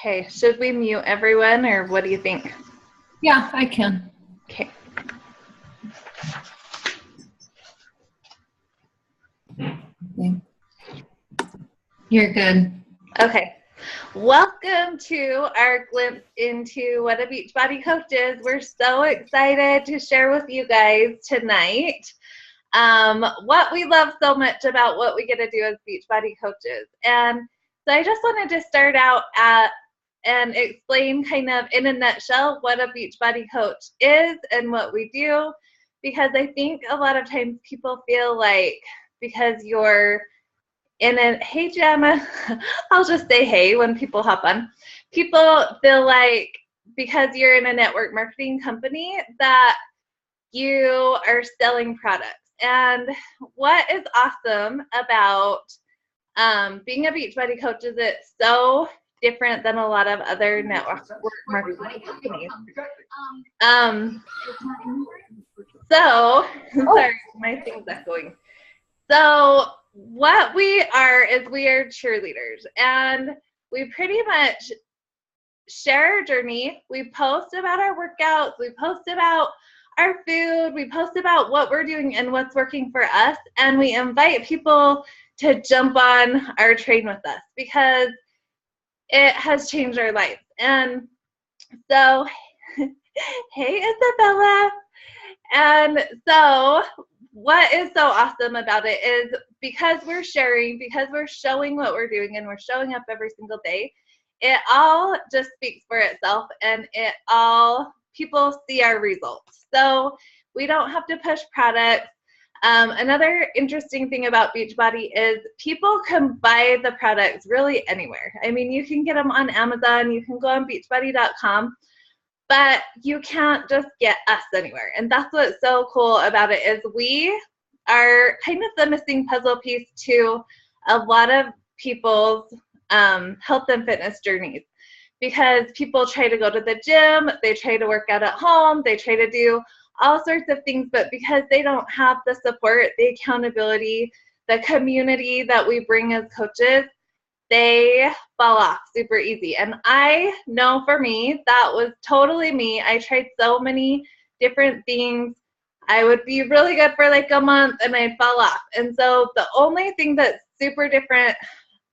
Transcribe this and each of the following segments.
Okay, should we mute everyone or what do you think? Yeah, I can. Okay. You're good. Okay. Welcome to our glimpse into what a Beachbody coach is. We're so excited to share with you guys tonight what we love so much about what we get to do as Beachbody coaches. And so I just wanted to start out and explain kind of in a nutshell what a Beachbody coach is and what we do, because I think a lot of times people feel like because you're in a, hey Gemma, I'll just say hey when people hop on. People feel like because you're in a network marketing company that you are selling products. And what is awesome about being a Beachbody coach is it's so different than a lot of other network marketing companies. Sorry, my thing's echoing. So what we are is we are cheerleaders, and we pretty much share our journey. We post about our workouts, we post about our food, we post about what we're doing and what's working for us, and we invite people to jump on our train with us because it has changed our lives. And so, hey Isabella. And so what is so awesome about it is because we're sharing, because we're showing what we're doing and we're showing up every single day, it all just speaks for itself, and it all, people see our results. So we don't have to push products. Another interesting thing about Beachbody is people can buy the products really anywhere. I mean, you can get them on Amazon, you can go on beachbody.com, but you can't just get us anywhere. And that's what's so cool about it is we are kind of the missing puzzle piece to a lot of people's health and fitness journeys, because people try to go to the gym, they try to work out at home, they try to do all sorts of things, but because they don't have the support, the accountability, the community that we bring as coaches, they fall off super easy. And I know for me, that was totally me. I tried so many different things. I would be really good for like a month and I'd fall off. And so the only thing that's super different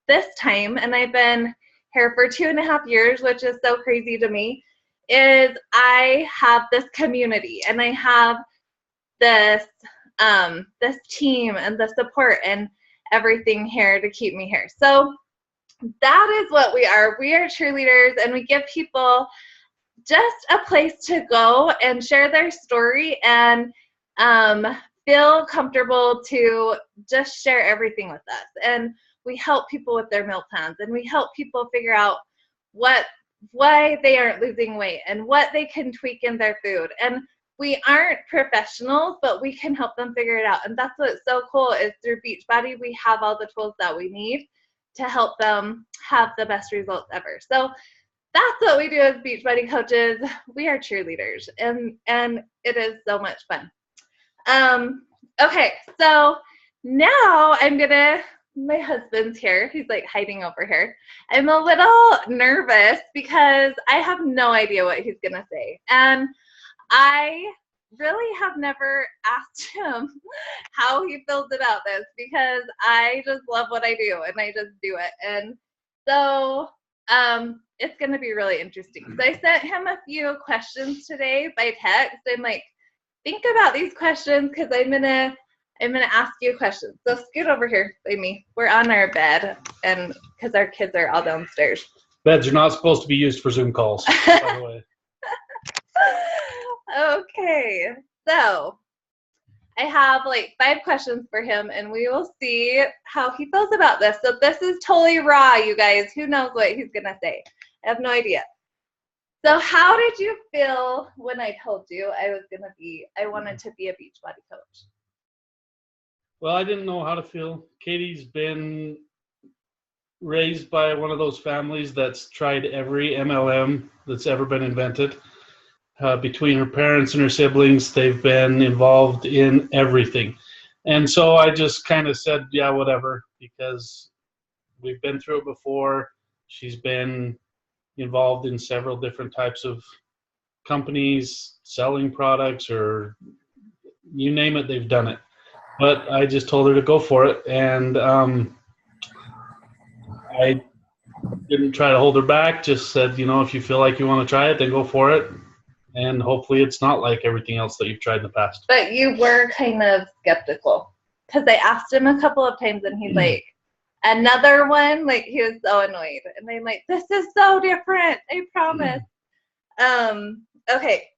this time, and I've been here for 2.5 years, which is so crazy to me, is I have this community and I have this this team and the support and everything here to keep me here. So that is what we are. We are cheerleaders, and we give people just a place to go and share their story and feel comfortable to just share everything with us. And we help people with their meal plans, and we help people figure out why they aren't losing weight and what they can tweak in their food. And we aren't professionals, but we can help them figure it out. And that's what's so cool is through Beachbody, we have all the tools that we need to help them have the best results ever. So that's what we do as Beachbody coaches. We are cheerleaders, and it is so much fun. Okay, so now my husband's here. He's like hiding over here. I'm a little nervous because I have no idea what he's gonna say. And I really have never asked him how he feels about this, because I just love what I do and I just do it. And so it's going to be really interesting. So I sent him a few questions today by text. I'm like, think about these questions because I'm gonna ask you questions. So scoot over here by me. We're on our bed, and because our kids are all downstairs. Beds are not supposed to be used for Zoom calls, by the way. Okay, so I have like 5 questions for him, and we will see how he feels about this. So this is totally raw, you guys. Who knows what he's gonna say? I have no idea. So how did you feel when I told you I wanted to be a Beachbody coach? Well, I didn't know how to feel. Katie's been raised by one of those families that's tried every MLM that's ever been invented. Between her parents and her siblings, they've been involved in everything. And so I just kind of said, yeah, whatever, because we've been through it before. She's been involved in several different types of companies selling products, or you name it, they've done it. But I just told her to go for it, and I didn't try to hold her back. Just said, if you feel like you want to try it, then go for it. And hopefully it's not like everything else that you've tried in the past. But you were kind of skeptical, because I asked him a couple of times, and he's like, another one? Like, he was so annoyed. And I'm like, this is so different, I promise. Okay.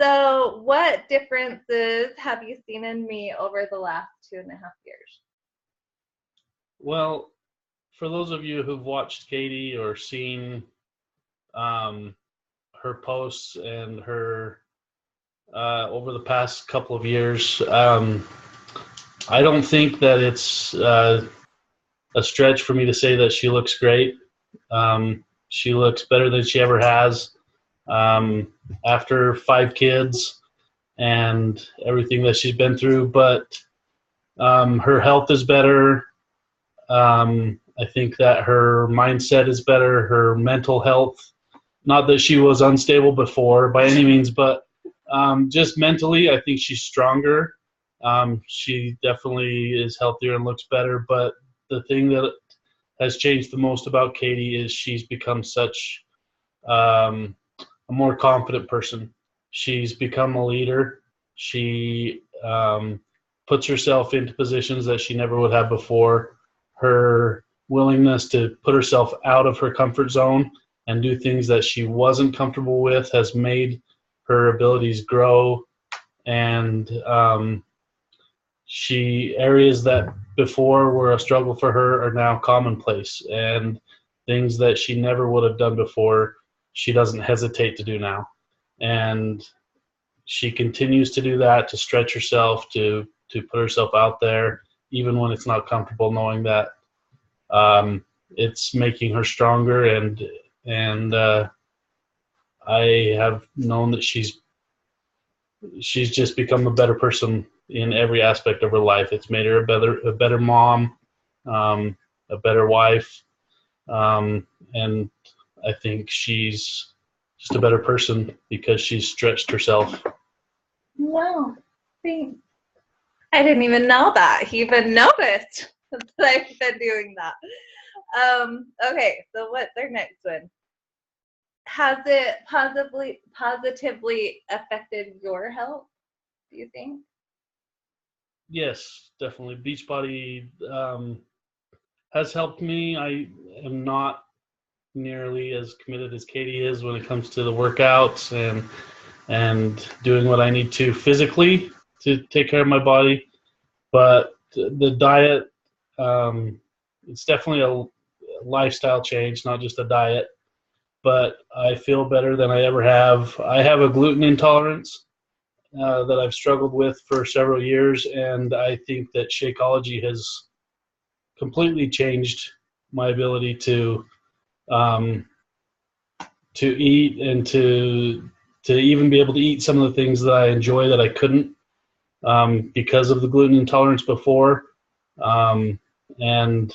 So what differences have you seen in me over the last 2.5 years? Well, for those of you who've watched Katie or seen her posts and her over the past couple of years, I don't think that it's a stretch for me to say that she looks great. She looks better than she ever has. After 5 kids and everything that she's been through, but her health is better. I think that her mindset is better, her mental health. Not that she was unstable before by any means, but just mentally, I think she's stronger. She definitely is healthier and looks better. But the thing that has changed the most about Katie is she's become such a more confident person. She's become a leader. She puts herself into positions that she never would have before. Her willingness to put herself out of her comfort zone and do things that she wasn't comfortable with has made her abilities grow. And areas that before were a struggle for her are now commonplace, and things that she never would have done before, she doesn't hesitate to do now. And she continues to do that, to stretch herself, to put herself out there, even when it's not comfortable, knowing that it's making her stronger. And I have known that she's just become a better person in every aspect of her life. It's made her a better mom, a better wife, and I think she's just a better person because she's stretched herself. Wow, thanks. I didn't even know that. He even noticed that I've been doing that. Okay, so what's our next one? Has it positively affected your health, do you think? Yes, definitely. Beachbody has helped me. I am not nearly as committed as Katie is when it comes to the workouts and doing what I need to physically to take care of my body. But the diet, it's definitely a lifestyle change, not just a diet. But I feel better than I ever have. I have a gluten intolerance that I've struggled with for several years, and I think that Shakeology has completely changed my ability to eat and to even be able to eat some of the things that I enjoy that I couldn't because of the gluten intolerance before. And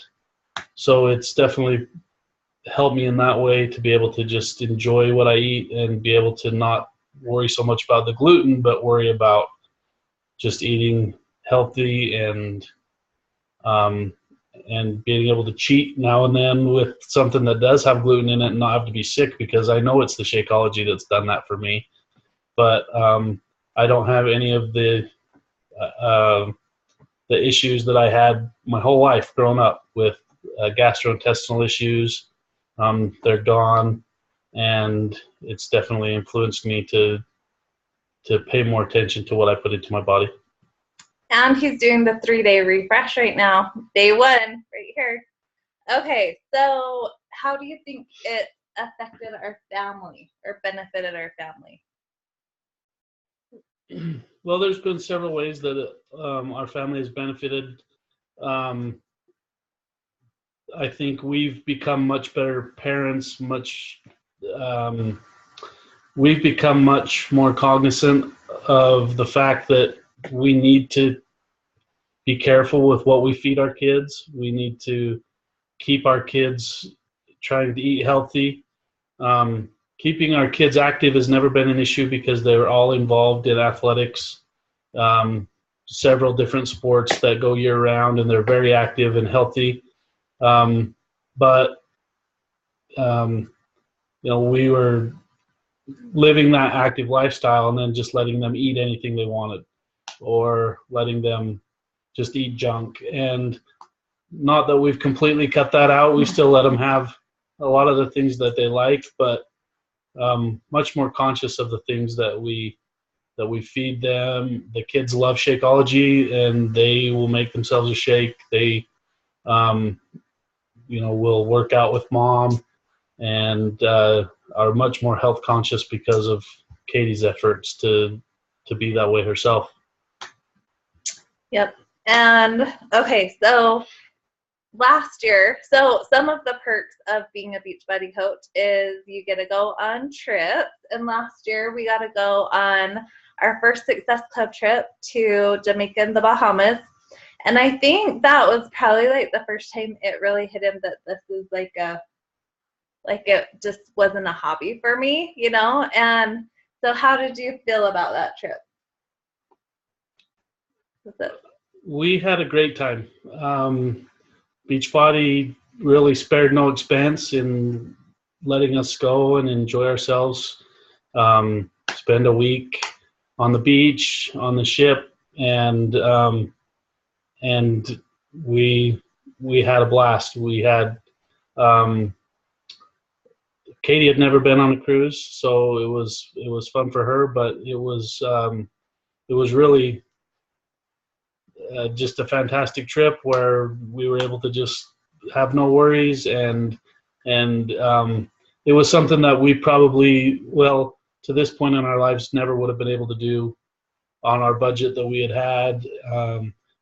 so it's definitely helped me in that way to be able to just enjoy what I eat and be able to not worry so much about the gluten, but worry about just eating healthy and being able to cheat now and then with something that does have gluten in it and not have to be sick, because I know it's the Shakeology that's done that for me. But I don't have any of the issues that I had my whole life growing up with gastrointestinal issues. They're gone, and it's definitely influenced me to pay more attention to what I put into my body. And he's doing the 3-day refresh right now. Day 1, right here. Okay, so how do you think it affected our family or benefited our family? Well, there's been several ways that our family has benefited. I think we've become much better parents, we've become much more cognizant of the fact that we need to be careful with what we feed our kids. We need to keep our kids trying to eat healthy. Keeping our kids active has never been an issue because they're all involved in athletics, several different sports that go year round, and they're very active and healthy. But we were living that active lifestyle and then just letting them eat anything they wanted or letting them just eat junk. And not that we've completely cut that out. We still let them have a lot of the things that they like, but much more conscious of the things that we feed them. The kids love Shakeology, and they will make themselves a shake. They, will work out with mom, and are much more health conscious because of Katie's efforts to be that way herself. Yep. And okay, so last year, so some of the perks of being a Beachbody coach is you get to go on trips. And last year we got to go on our first Success Club trip to Jamaica and the Bahamas. And I think that was probably like the first time it really hit him that this is like it just wasn't a hobby for me, And so how did you feel about that trip? We had a great time. Beachbody really spared no expense in letting us go and enjoy ourselves. Spend a week on the beach, on the ship, and we had a blast. We had Katie had never been on a cruise, so it was fun for her, but it was really just a fantastic trip where we were able to just have no worries, and it was something that we probably, to this point in our lives, never would have been able to do on our budget that we had.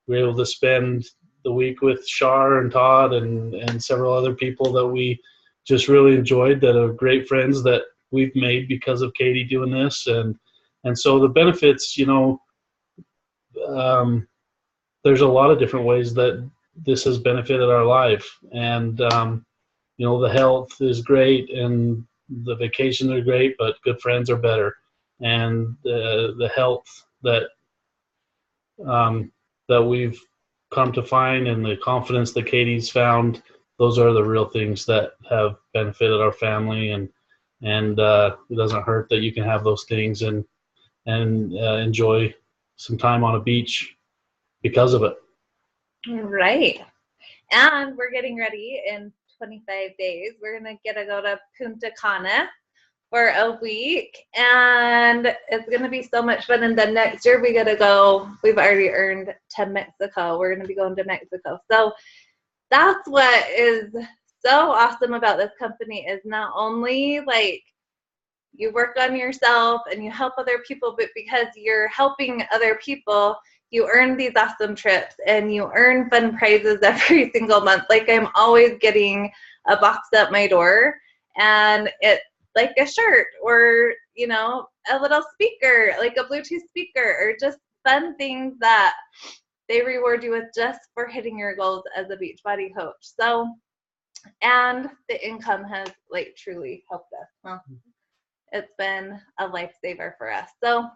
We were able to spend the week with Shar and Todd and several other people that we just really enjoyed, that are great friends that we've made because of Katie doing this. And so the benefits, there's a lot of different ways that this has benefited our life. And, the health is great and the vacations are great, but good friends are better. And the health that we've come to find and the confidence that Katie's found, those are the real things that have benefited our family. And it doesn't hurt that you can have those things and enjoy some time on a beach because of it. Right. And we're getting ready in 25 days. We're going to go to Punta Cana for a week, and it's going to be so much fun. And then next year we've already earned to Mexico. We're going to be going to Mexico. So that's what is so awesome about this company, is not only like you work on yourself and you help other people, but because you're helping other people, you earn these awesome trips and you earn fun prizes every single month. Like, I'm always getting a box at my door, and it's like a shirt or, a little speaker, like a Bluetooth speaker, or just fun things that they reward you with just for hitting your goals as a Beachbody coach. So, and the income has truly helped us. Huh? It's been a lifesaver for us. So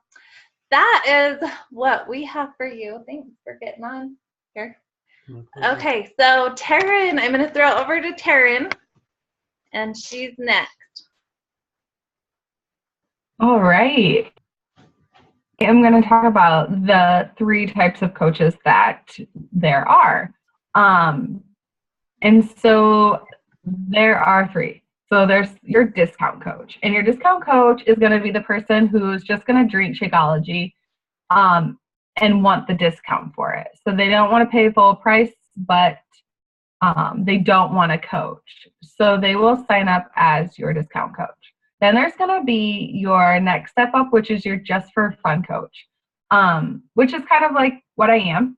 that is what we have for you. Thanks for getting on here. Okay, so Taryn, I'm going to throw it over to Taryn, and she's next. All right. I'm going to talk about the 3 types of coaches that there are. And so there are 3. So there's your discount coach, and your discount coach is going to be the person who's just going to drink Shakeology and want the discount for it. So they don't want to pay full price, but they don't want a coach. So they will sign up as your discount coach. Then there's going to be your next step up, which is your just for fun coach, which is kind of like what I am,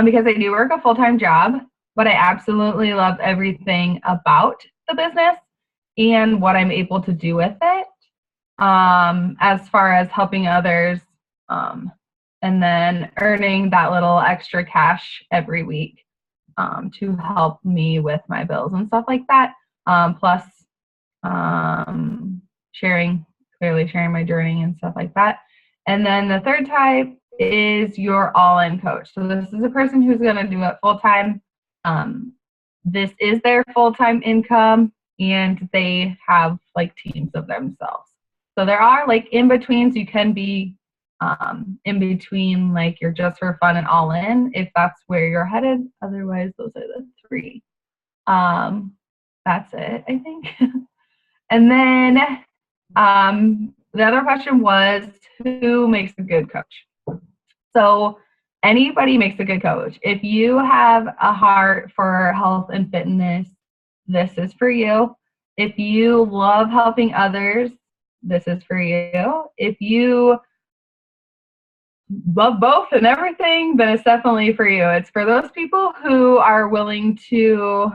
because I do work a full-time job, but I absolutely love everything about the business and what I'm able to do with it, as far as helping others, and then earning that little extra cash every week to help me with my bills and stuff like that. Plus, clearly sharing my journey and stuff like that. And then the third type is your all-in coach. So this is a person who's going to do it full-time. This is their full-time income, and they have like teams of themselves. So there are like in-betweens. You can be in between, like you're just for fun and all in, if that's where you're headed. Otherwise, those are the three. That's it, I think. And then the other question was, who makes a good coach? So anybody makes a good coach. If you have a heart for health and fitness, this is for you. If you love helping others, this is for you. If you love both and everything, then it's definitely for you. It's for those people who are willing to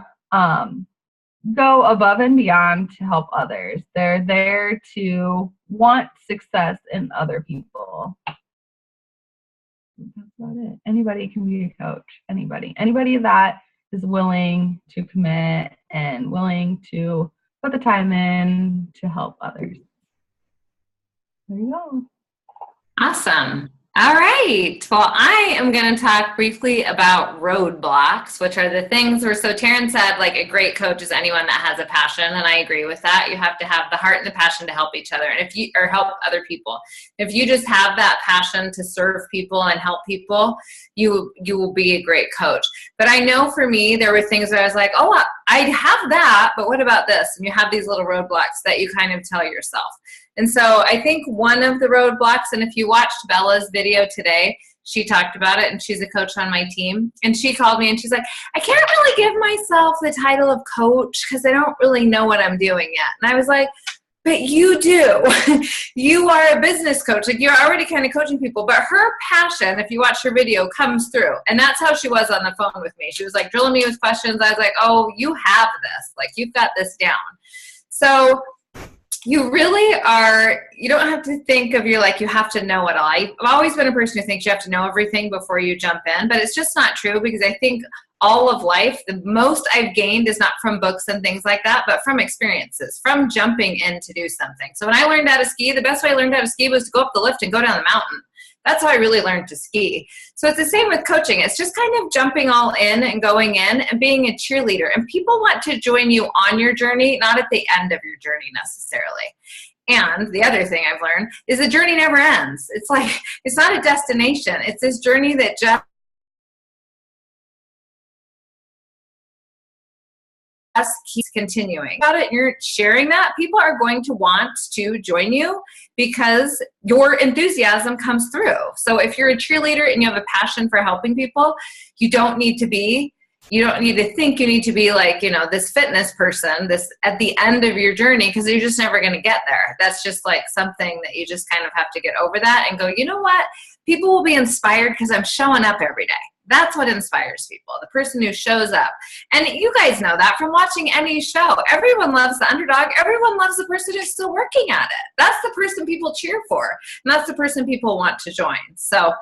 go above and beyond to help others. They're there to want success in other people. That's about it. Anybody can be a coach. Anybody that is willing to commit and willing to put the time in to help others. There you go. Awesome. All right. Well, I am going to talk briefly about roadblocks, which are the things where, so Taryn said, like, a great coach is anyone that has a passion. And I agree with that. You have to have the heart and the passion to help each other, and or help other people. If you just have that passion to serve people and help people, you will be a great coach. But I know for me, there were things where I was like, oh, I have that, but what about this? And you have these little roadblocks that you kind of tell yourself. And so I think one of the roadblocks, and if you watched Bella's video today, she talked about it, and she's a coach on my team. And she called me and she's like, I can't really give myself the title of coach because I don't really know what I'm doing yet. And I was like, but you do. You are a business coach. Like, you're already kind of coaching people. But her passion, if you watch her video, comes through. And that's how she was on the phone with me. She was like drilling me with questions. I was like, oh, you have this. Like, you've got this down. So you really are, you don't have to think of you have to know it all. I've always been a person who thinks you have to know everything before you jump in, but it's just not true, because I think all of life, the most I've gained is not from books and things like that, but from experiences, from jumping in to do something. So when I learned how to ski, the best way I learned how to ski was to go up the lift and go down the mountain. That's how I really learned to ski. So it's the same with coaching. It's just kind of jumping all in and going in and being a cheerleader. And people want to join you on your journey, not at the end of your journey necessarily. And the other thing I've learned is the journey never ends. It's like, it's not a destination. It's this journey that just keeps continuing. About it, you're sharing that, people are going to want to join you because your enthusiasm comes through. So if you're a cheerleader and you have a passion for helping people, you don't need to think you need to be like, this fitness person, this at the end of your journey, because you're just never going to get there. That's just like something that you just kind of have to get over that and go, you know what? People will be inspired because I'm showing up every day. That's what inspires people, the person who shows up. And you guys know that from watching any show. Everyone loves the underdog. Everyone loves the person who's still working at it. That's the person people cheer for. And that's the person people want to join. So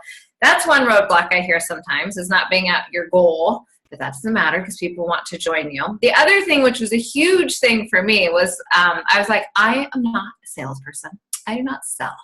that's one roadblock I hear sometimes, is not being at your goal. But that doesn't matter because people want to join you. The other thing, which was a huge thing for me, was I was like, I am not a salesperson. I do not sell.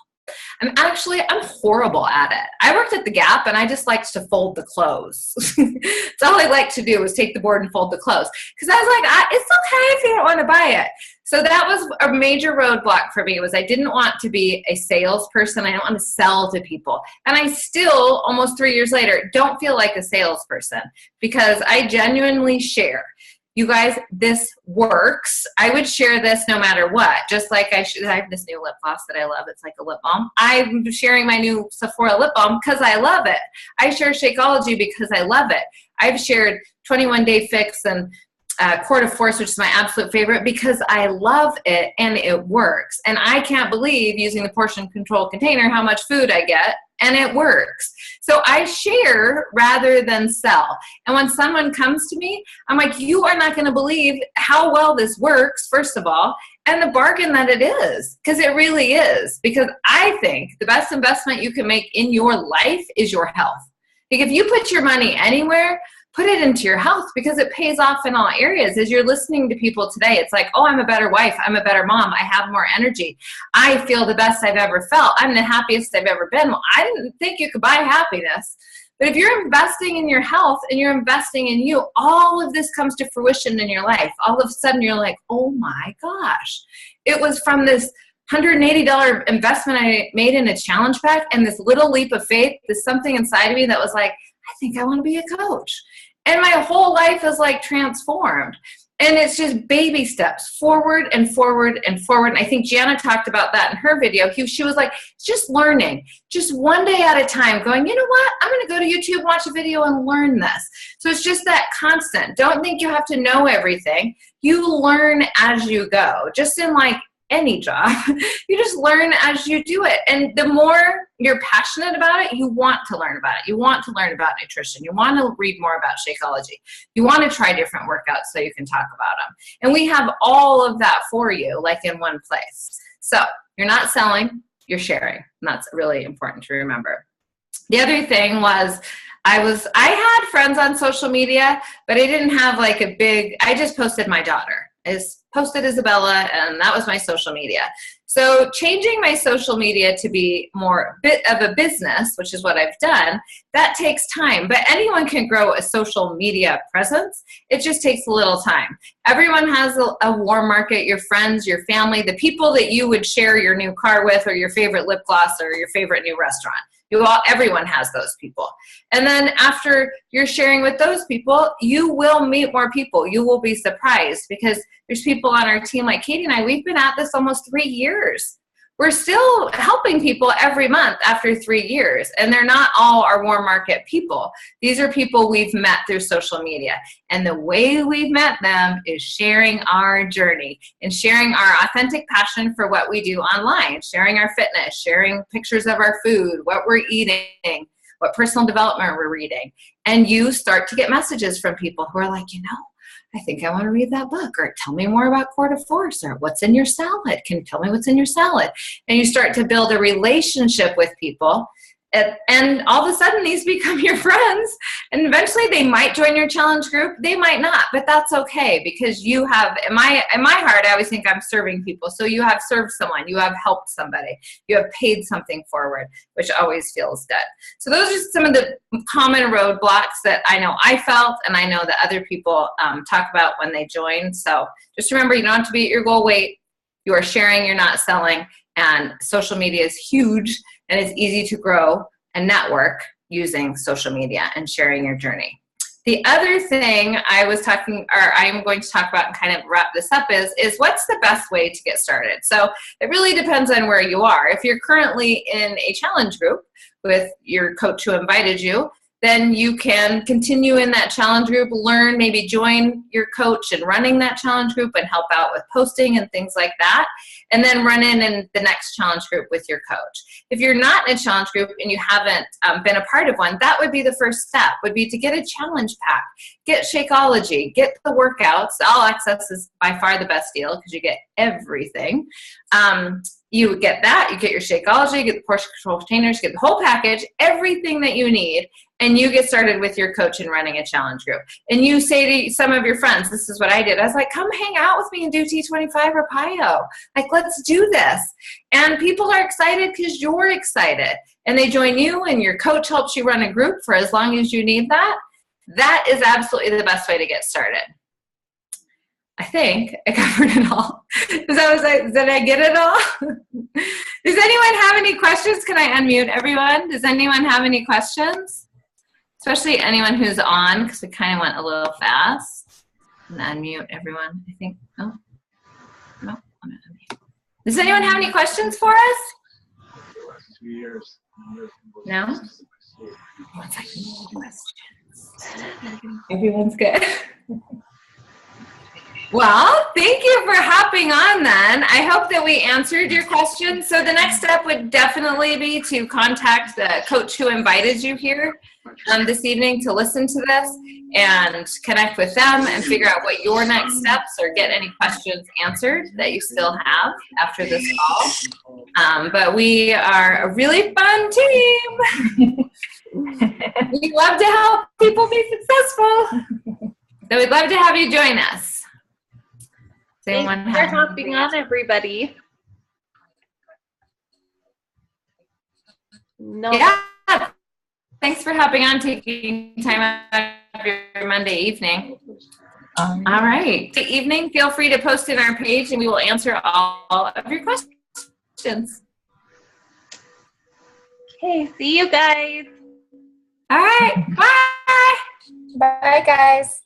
I'm horrible at it. I worked at the Gap, and I just liked to fold the clothes. That's all I liked to do, was take the board and fold the clothes. Because I was like, it's okay if you don't want to buy it. So that was a major roadblock for me, was I didn't want to be a salesperson. I don't want to sell to people. And I still, almost 3 years later, don't feel like a salesperson, because I genuinely share. You guys, this works. I would share this no matter what. Just like I have this new lip gloss that I love. It's like a lip balm. I'm sharing my new Sephora lip balm because I love it. I share Shakeology because I love it. I've shared 21 Day Fix and Court of Force, which is my absolute favorite, because I love it and it works. And I can't believe, using the portion control container, how much food I get, and it works. So I share rather than sell. And when someone comes to me, I'm like, you are not going to believe how well this works, first of all, and the bargain that it is, because it really is. Because I think the best investment you can make in your life is your health. Like, if you put your money anywhere, put it into your health, because it pays off in all areas. As you're listening to people today, it's like, oh, I'm a better wife. I'm a better mom. I have more energy. I feel the best I've ever felt. I'm the happiest I've ever been. Well, I didn't think you could buy happiness. But if you're investing in your health and you're investing in you, all of this comes to fruition in your life. All of a sudden you're like, oh my gosh, it was from this $180 investment I made in a challenge pack and this little leap of faith, there's something inside of me that was like, I think I want to be a coach. And my whole life is like transformed. And it's just baby steps forward and forward and forward. And I think Jana talked about that in her video. She was like, just learning, just one day at a time, going, you know what? I'm going to go to YouTube, watch a video, and learn this. So it's just that constant. Don't think you have to know everything. You learn as you go, just in like any job. You just learn as you do it. And the more you're passionate about it, you want to learn about it. You want to learn about nutrition. You want to read more about Shakeology. You want to try different workouts so you can talk about them. And we have all of that for you, like in one place. So you're not selling, you're sharing. And that's really important to remember. The other thing was, I had friends on social media, but I didn't have like a big, I just posted my daughter. I posted Isabella, and that was my social media. So changing my social media to be more bit of a business, which is what I've done, that takes time. But anyone can grow a social media presence. It just takes a little time. Everyone has a warm market, your friends, your family, the people that you would share your new car with, or your favorite lip gloss, or your favorite new restaurant. Everyone has those people. And then after you're sharing with those people, you will meet more people. You will be surprised, because there's people on our team like Katie and I, we've been at this almost 3 years. We're still helping people every month after 3 years, and they're not all our warm market people. These are people we've met through social media, and the way we've met them is sharing our journey and sharing our authentic passion for what we do online, sharing our fitness, sharing pictures of our food, what we're eating, what personal development we're reading. And you start to get messages from people who are like, you know, I think I want to read that book, or tell me more about Core de Force, or what's in your salad. Can you tell me what's in your salad? And you start to build a relationship with people. And all of a sudden, these become your friends. And eventually, they might join your challenge group. They might not, but that's okay, because you have, in my heart, I always think I'm serving people. So you have served someone. You have helped somebody. You have paid something forward, which always feels good. So those are some of the common roadblocks that I know I felt, and I know that other people talk about when they join. So just remember, you don't have to be at your goal weight. You are sharing, you're not selling. And social media is huge, and it's easy to grow and network using social media and sharing your journey. The other thing I'm going to talk about and kind of wrap this up is what's the best way to get started? So it really depends on where you are. If you're currently in a challenge group with your coach who invited you, then you can continue in that challenge group, learn, maybe join your coach in running that challenge group and help out with posting and things like that, and then run in the next challenge group with your coach. If you're not in a challenge group and you haven't been a part of one, that would be the first step, would be to get a challenge pack, get Shakeology, get the workouts. All Access is by far the best deal because you get everything. You get that, you get your Shakeology, you get the portion control containers, you get the whole package, everything that you need, and you get started with your coach in running a challenge group. And you say to some of your friends, this is what I did. I was like, come hang out with me and do T25 or PIO. Like, let's do this. And people are excited because you're excited. And they join you, and your coach helps you run a group for as long as you need that. That is absolutely the best way to get started. I think I covered it all. Did I get it all? Does anyone have any questions? Can I unmute everyone? Does anyone have any questions? Especially anyone who's on, because we kind of went a little fast. And unmute everyone, I think. Oh, no, I'm not unmute. Does anyone have any questions for us? No? One second. Questions. Everyone's good. Well, thank you for hopping on then. I hope that we answered your questions. So the next step would definitely be to contact the coach who invited you here this evening to listen to this, and connect with them and figure out what your next steps, or get any questions answered that you still have after this call. But we are a really fun team. We love to help people be successful. So we'd love to have you join us. Thanks for hopping on, everybody. No. Yeah. Thanks for hopping on, taking time out of your Monday evening. All right. Good evening. Feel free to post in our page and we will answer all of your questions. Okay, see you guys. All right. Bye. Bye, guys.